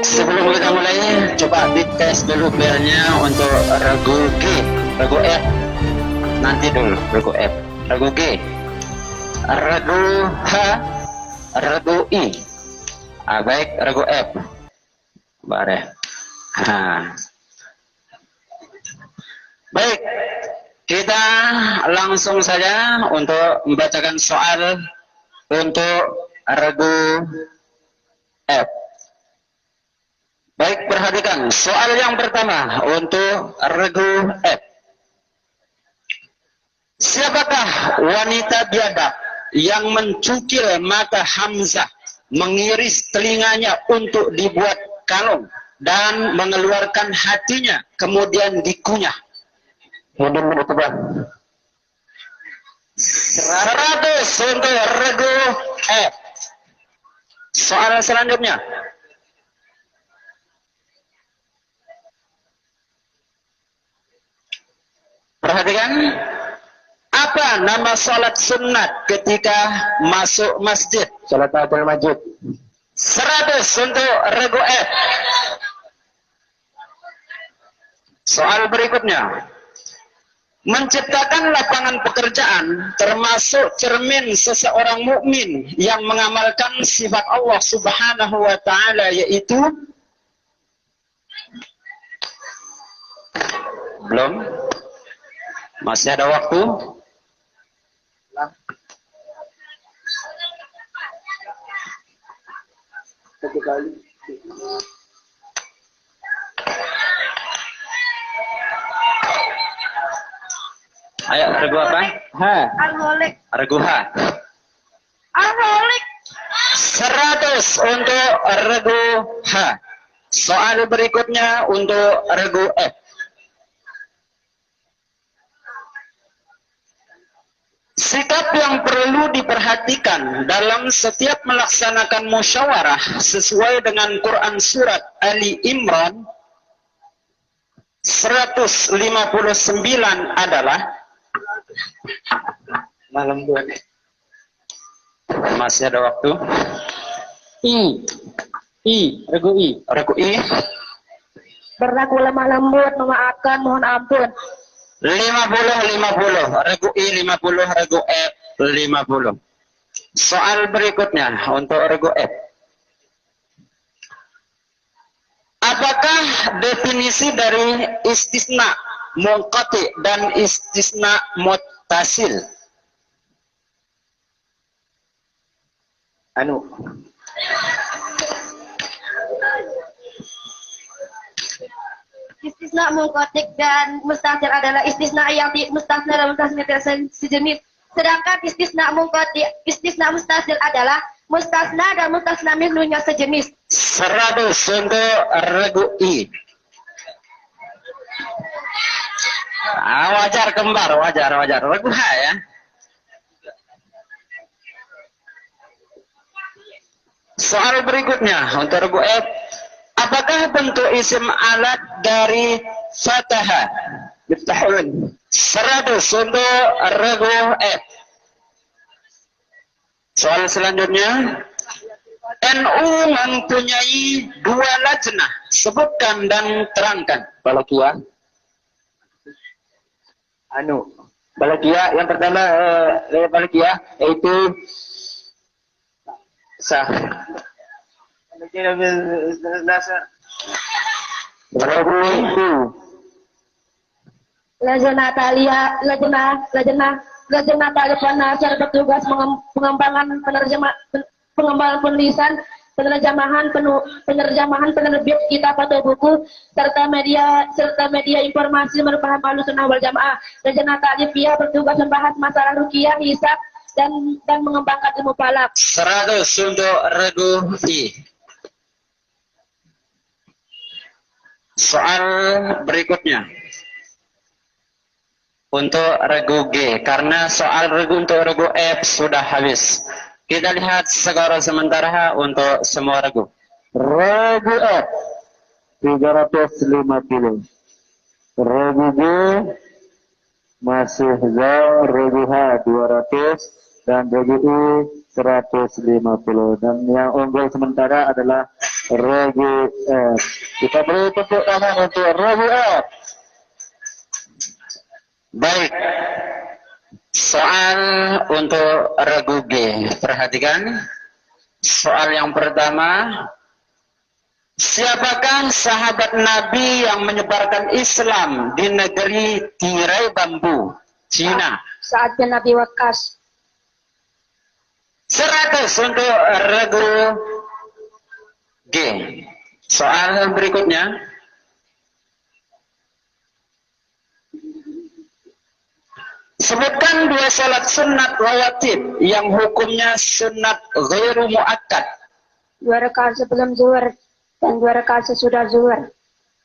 Sebelum kita mulai, coba dites dulu belnya untuk regu G, regu F. Nanti dulu regu F, regu G, regu H, regu I. Baik, regu F. Bare. Baik, kita langsung saja untuk membacakan soal untuk regu F. Baik, perhatikan soal yang pertama untuk regu F. Siapakah wanita biadab yang mencukil mata Hamzah, mengiris telinganya untuk dibuat kalung, dan mengeluarkan hatinya kemudian dikunyah? Kemudian menutupkan 100 untuk regu F. Soal selanjutnya. Perhatikan, apa nama sholat sunat ketika masuk masjid? Sholat tahiyatul masjid. 100 untuk regu F. Soal berikutnya. Menciptakan lapangan pekerjaan termasuk cermin seseorang mukmin yang mengamalkan sifat Allah Subhanahu wa taala, yaitu belum. Masih ada waktu. Ayo, regu apa? H. Alkoholik. Regu H. Alkoholik. 100 untuk regu H. Soal berikutnya untuk regu F. Sikap yang perlu diperhatikan dalam setiap melaksanakan musyawarah sesuai dengan Quran Surat Ali Imran 159 adalah malam buat. Masih ada waktu. Regu I. Berlaku lemah lembut, memaafkan, mohon ampun. 50. Regu I 50, regu F 50. Soal berikutnya untuk regu F. Apakah definisi dari istisna munqati dan istisna muttasil? Istisna munqati dan mustasil adalah istisna yang mustasna dan mutasna sejenis. Sedangkan istisna munqati, istisna mustasil adalah mustasna dan mutasna minhunya sejenis. 100 untuk regu I. Wajar kembar, wajar. Regu H ya. Soal berikutnya untuk regu F. Apakah bentuk isim alat dari fataha? Bittahun. 100 untuk regu F. Soal selanjutnya. NU mempunyai 2 lajnah. Sebutkan dan terangkan. Balakia. Balakia yang pertama Balakia yaitu sah. Lajnah Talifan bertugas pengembangan pengembangan penulisan, penerjemahan penerbit kitab atau buku serta media informasi merupakan Ahlussunnah wal Jamaah. Lajnah Talifiyah bertugas membahas masalah ruqyah, hisab dan mengembangkan ilmu falak. 100 untuk regu I. Soal berikutnya untuk regu G, karena soal untuk regu F sudah habis. Kita lihat skor sementara untuk semua regu. Regu F 350. Regu G masih jauh. Regu H 200 dan regu I 150. Dan yang unggul sementara adalah Ragu F. Kita beri tepuk tangan untuk Ragu F. Baik. Soal untuk Ragu G. Perhatikan. Soal yang pertama. Siapakah sahabat Nabi yang menyebarkan Islam di negeri tirai bambu, Cina? Sa'ad bin Abi Waqqas. 100 untuk Ragu G. Soal berikutnya. Sebutkan 2 salat sunat rawatib yang hukumnya sunat ghairu muakkad. 2 rakaat sebelum zuhur dan 2 rakaat sesudah zuhur.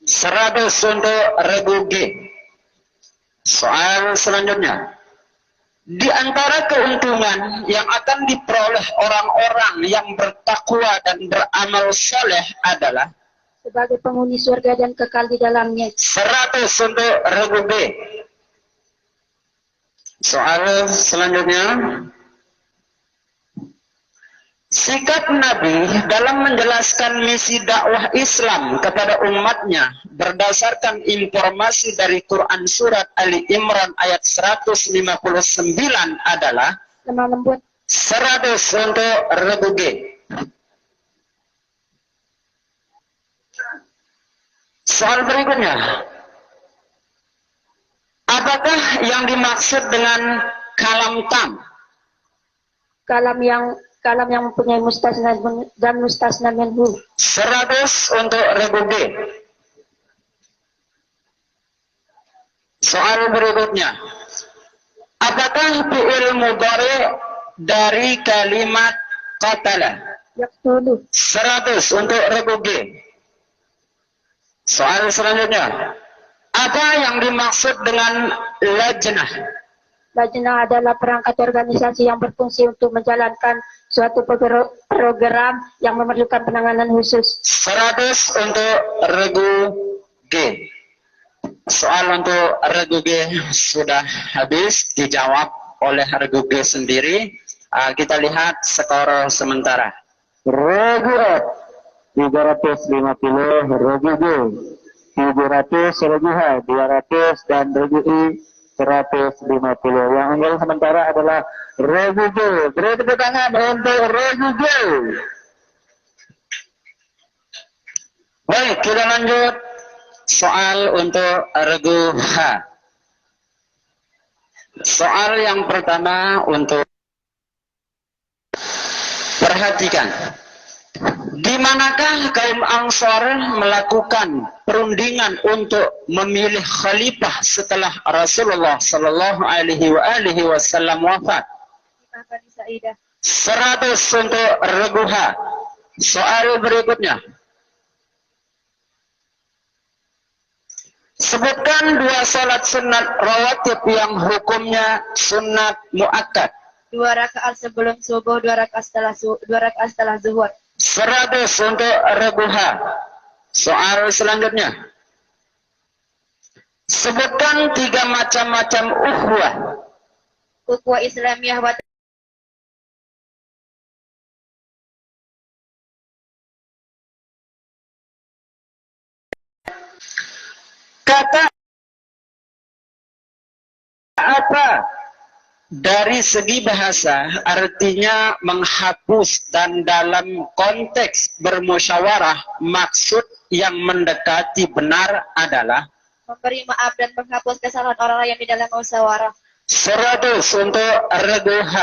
100 untuk Ragu G. Soal selanjutnya. Di antara keuntungan yang akan diperoleh orang-orang yang bertakwa dan beramal soleh adalah Sebagai penghuni surga dan kekal di dalamnya. 100 untuk Ragu B. Soal selanjutnya. Sikap Nabi dalam menjelaskan misi dakwah Islam kepada umatnya berdasarkan informasi dari Quran surat Ali Imran ayat 159 adalah Lemah lembut. 100 untuk Ragu G. Soal berikutnya. Apakah yang dimaksud dengan kalam tam? Kalam yang mempunyai mustasna dan mustasna minhu. 100 untuk Ragu G. Soal berikutnya. Apakah fi'il mudhari dari kalimat qatala? Yaqtulu. 100 untuk Ragu G. Soal selanjutnya. Apa yang dimaksud dengan lajnah? Lajnah adalah perangkat organisasi yang berfungsi untuk menjalankan suatu program yang memerlukan penanganan khusus. 100 untuk Ragu G. Soal untuk Ragu G sudah habis dijawab oleh Ragu G sendiri. Kita lihat skor sementara. Ragu F 350, Ragu G 700, Ragu H 200 dan Ragu I 150. Yang unggul sementara adalah Ragu G. Beri tepuk tangan untuk Ragu G. Baik, kita lanjut. Soal untuk Ragu H. Soal yang pertama untuk perhatikan. Di manakah kaum Ansar melakukan perundingan untuk memilih khalifah setelah Rasulullah Sallallahu Alaihi Wasallam wafat? 100 untuk Ragu H. Soal berikutnya. Sebutkan 2 salat sunat rawatib yang hukumnya sunat muakkad. 2 rakaat sebelum subuh, 2 rakaat setelah zuhur. 100 untuk Ragu H. Soal selanjutnya. Sebutkan 3 macam-macam ukhuwah. Ukhuwah Islamiyah wa Kata apa dari segi bahasa artinya menghapus, dan dalam konteks bermusyawarah maksud yang mendekati benar adalah memberi maaf dan menghapus kesalahan orang yang di dalam musyawarah. 100 untuk Ragu H.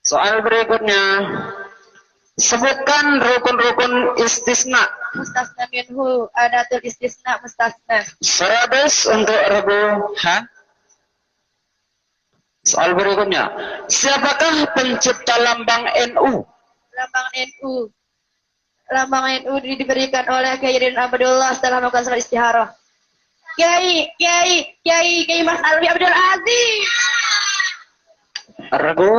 Soal berikutnya. Sebutkan rukun-rukun istisna. Mustasna minhu, adatul istisna mustasna. 100 untuk Ragu H. Soal berikutnya. Siapakah pencipta lambang NU? Lambang NU. Lambang NU diberikan oleh Kiai Ridwan Abdullah setelah melakukan salat istiharah. Kiai Mas Alwi Abdul Aziz. Ragu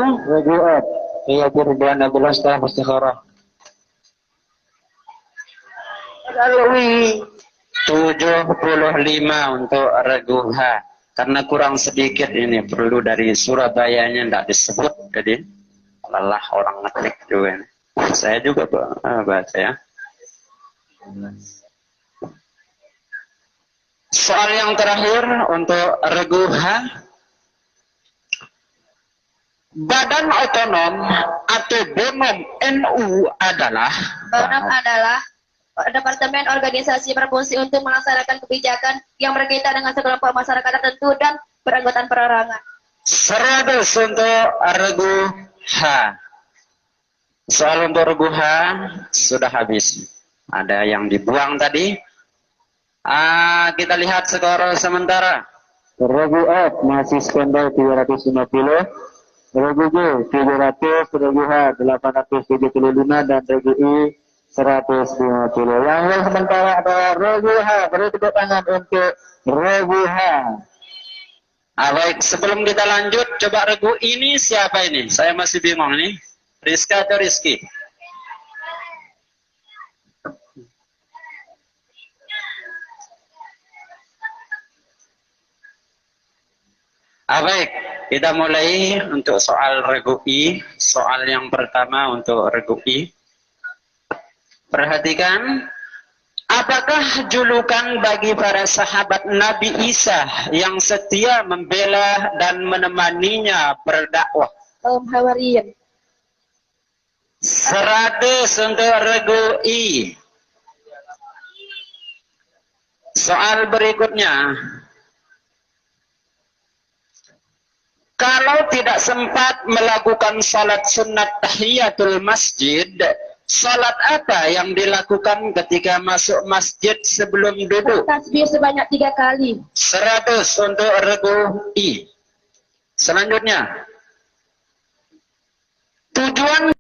F. Kiai Ridwan Abdullah setelah istiharah. Alwi 75 untuk Ragu H. Karena kurang sedikit ini, perlu dari Surabayanya tidak disebut, jadi lelah orang ngetik juga ini. Saya juga baca ya. Soal yang terakhir untuk regu H. Badan otonom atau BONOM NU adalah BONOM adalah Departemen Organisasi berfungsi untuk melaksanakan kebijakan yang berkaitan dengan sekelompok masyarakat tertentu dan beranggotaan perorangan. 100 untuk regu H. Soal untuk regu H sudah habis. Ada yang dibuang tadi. Kita lihat skor sementara. Regu F masih standar 350. Regu G 700, regu H 875 dan regu I 150. Yang sementara adalah regu H. Beri tepuk tangan untuk regu H. Baik, sebelum kita lanjut, coba regu ini siapa ini? Saya masih bingung nih. Rizka atau Rizky? Baik, kita mulai untuk soal regu I. Soal yang pertama untuk regu I. Perhatikan, apakah julukan bagi para sahabat Nabi Isa yang setia membela dan menemaninya berdakwah? Kaum Hawariyin. 100 untuk regu I. Soal berikutnya. Kalau tidak sempat melakukan salat sunat tahiyatul masjid, salat apa yang dilakukan ketika masuk masjid sebelum duduk? Tasbih sebanyak 3 kali. 100 untuk regu I. Selanjutnya, tujuan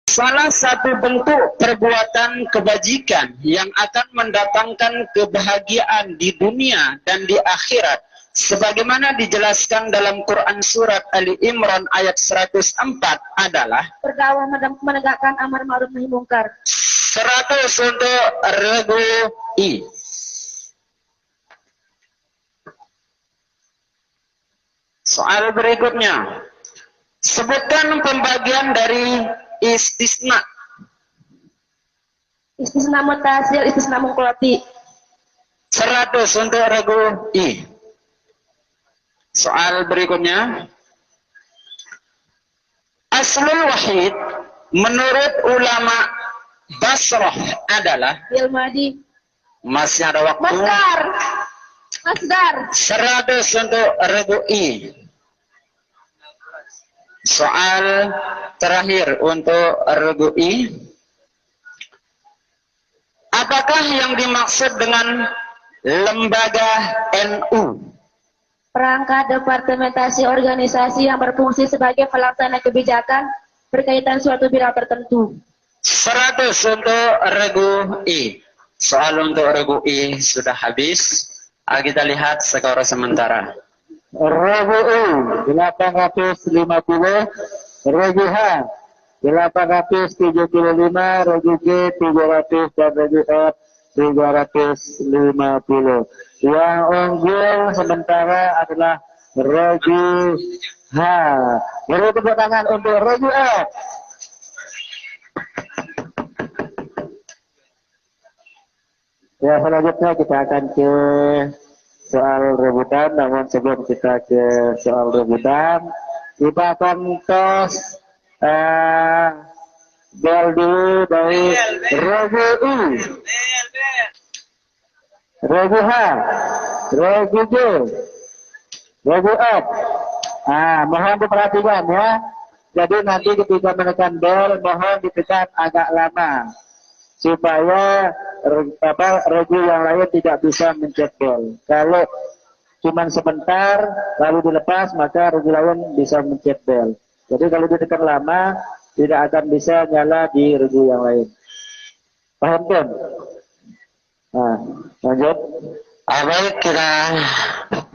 salah satu bentuk perbuatan kebajikan yang akan mendatangkan kebahagiaan di dunia dan di akhirat, sebagaimana dijelaskan dalam Quran surat Ali Imran ayat 104 adalah Berdakwah menegakkan amar ma'ruf nahi mungkar. 100 untuk regu I. Soal berikutnya, sebutkan pembagian dari istisna. Istisna mutasil, istisna mungkolati. 100 untuk regu I. Soal berikutnya, aslul wahid menurut ulama Basrah adalah Ilmadi. masih ada waktu. Masdar. 100 untuk regu I. Soal terakhir untuk regu I. Apakah yang dimaksud dengan lembaga NU? Perangkat departementasi organisasi yang berfungsi sebagai pelaksana kebijakan berkaitan suatu bidang tertentu. 100 untuk regu I. Soal untuk regu I sudah habis. Kita lihat skor sementara. Regu I 850, regu H 875, regu G 300 dan regu F 350. Yang unggul sementara adalah regu H. Beri tepuk tangan untuk regu F. Ya, selanjutnya kita akan ke soal rebutan, namun sebelum kita ke soal rebutan, kita akan tos bel dulu dari regu I, regu H, regu G, regu F. Mohon diperhatikan ya. Jadi nanti ketika menekan bel, mohon ditekan agak lama supaya regu yang lain tidak bisa mencet bel. Kalau cuma sebentar lalu dilepas, maka regu lain bisa mencet bel. Jadi kalau ditekan lama tidak akan bisa nyala di regu yang lain. Paham kan? Lanjut. Baik, kita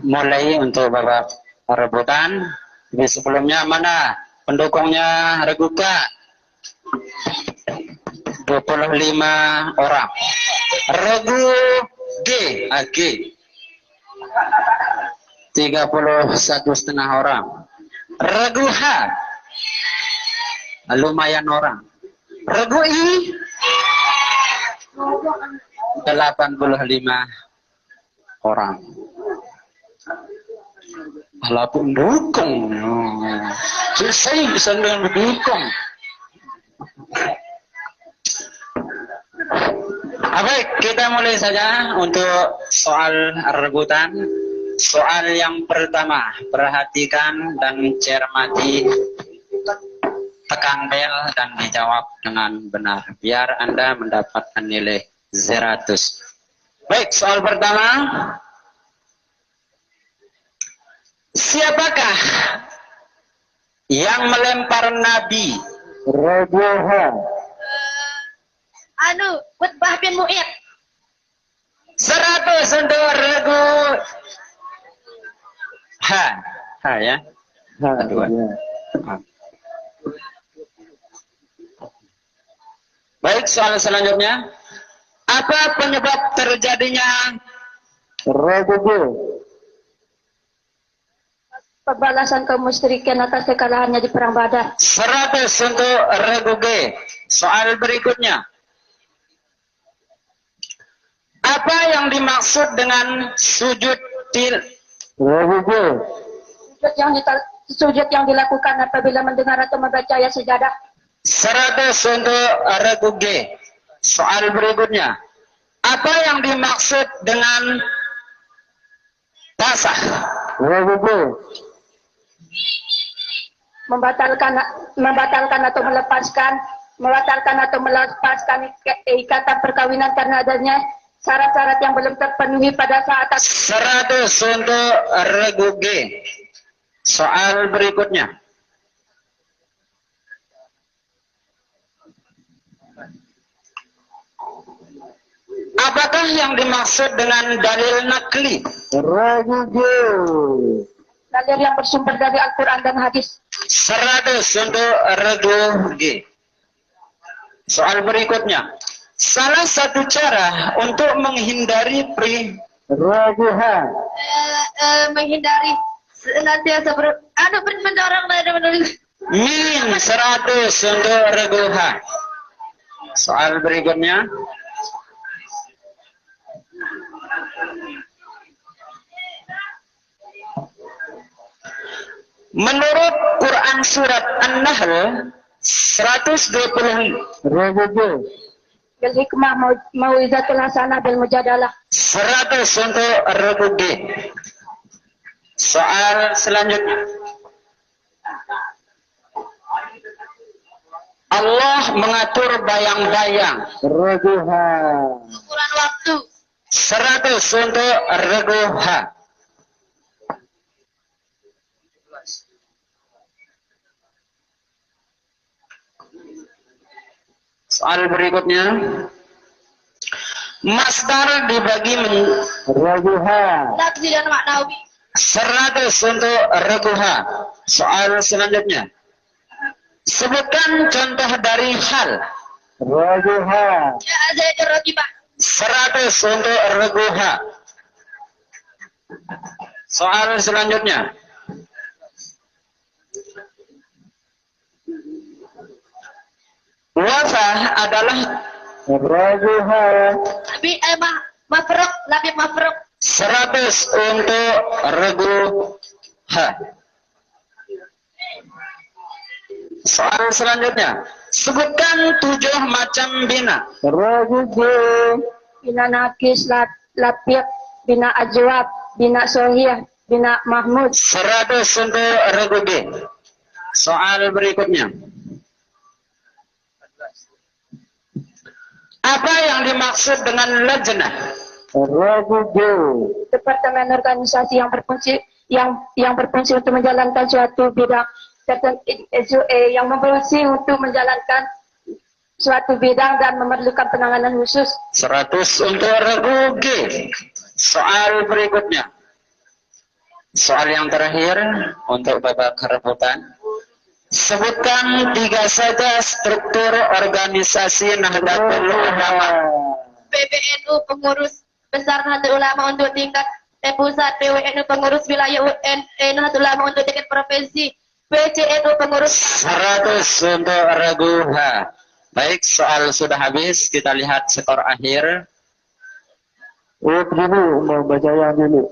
mulai untuk babak rebutan. Di sebelumnya mana pendukungnya regu K? 25 orang. Regu G, AG 31,5 orang. Regu H lumayan orang. Regu I 85 orang. Alah pendukung. Selesai bisa dengan pendukung. Baik, kita mulai saja untuk soal rebutan. Soal yang pertama, perhatikan dan cermati, tekan bel dan dijawab dengan benar, biar Anda mendapatkan nilai 100. Baik, soal pertama. Siapakah yang melempar Nabi? Raguhan. Utbah bin Mu'id. 100 untuk Regu H. H ya. Kedua. Baik, soal selanjutnya. Apa penyebab terjadinya Regu B? Pembalasan kaum musyrikin atas kekalahannya di perang Badar. 100 untuk Regu G. Soal berikutnya. Apa yang dimaksud dengan sujud Regu G? Sujud yang dilakukan apabila mendengar atau membaca ayat sejadah. 100 untuk Regu G. Soal berikutnya. Apa yang dimaksud dengan tasah? Regu G. Membatalkan atau melepaskan ikatan perkawinan karena adanya syarat-syarat yang belum terpenuhi pada saat 100 untuk Regu G. Soal berikutnya. Apakah yang dimaksud dengan dalil nakli? Regu G. dalil yang bersumber dari Al-Quran dan hadis. 100 untuk Regu G. Soal berikutnya. Salah satu cara untuk menghindari perbudakan. Menghindari senantiasa mendorong Min 100 untuk Regu H. Soal berikutnya. Menurut Quran surat An-Nahl 120 Regu G. bil hikmah mau'izatul hasanah bil mujadalah. 100 untuk Regu G. Soal selanjutnya. Allah mengatur bayang-bayang. Regu H. Ukuran waktu. 100 untuk Regu H. Soal berikutnya. Masdar dibagi Regu H. Lafzi dan maknawi. 100 untuk Regu H. Soal selanjutnya. Sebutkan contoh dari hal. Regu H. Ya Zaidur Raqibah. 100 untuk Regu H. Soal selanjutnya. Wafah adalah Regu H. Mafruq, labib mafruq. 100 untuk Regu H. Soal selanjutnya. Sebutkan 7 macam bina. Regu G. Bina nakis, lapiq, bina ajwab, bina sohih, bina mahmud. 100 untuk Regu G. Soal berikutnya. Apa yang dimaksud dengan lajnah? Regu G. Departemen organisasi yang berfungsi untuk menjalankan suatu bidang yang berfungsi untuk menjalankan suatu bidang dan memerlukan penanganan khusus. 100 untuk Regu G. Soal berikutnya. Soal yang terakhir untuk babak rebutan. Sebutkan 3 saja struktur organisasi Nahdlatul Ulama. PBNU pengurus besar Nahdlatul Ulama untuk tingkat pusat, PWNU pengurus wilayah Nahdlatul Ulama untuk tingkat provinsi, PCNU pengurus 100 untuk Ragu H. Baik, soal sudah habis. Kita lihat skor akhir. Oh, dulu mau baca yang dulu.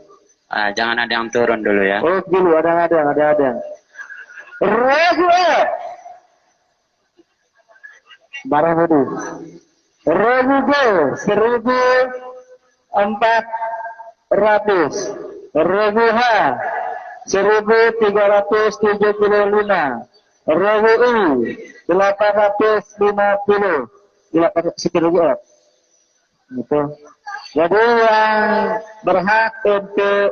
Jangan ada yang turun dulu ya. Oh, dulu ada. Ragu F. Barang Budi. Ragu G 1.400. Ragu H 1.375. Ragu I 850. 850 F. Gitu. Jadi yang berhak untuk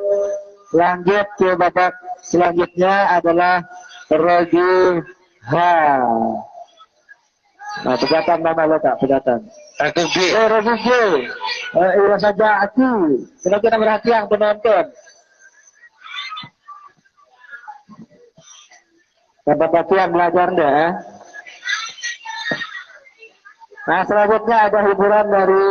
lanjut ke babak selanjutnya adalah Ragu H. Nah, pegatan nama lo tak, pegatan. Ragu G. Ragu G. Iya saja aku. Sebagai nomor hati yang penonton. Bapak yang belajar deh. Nah, selanjutnya ada hiburan dari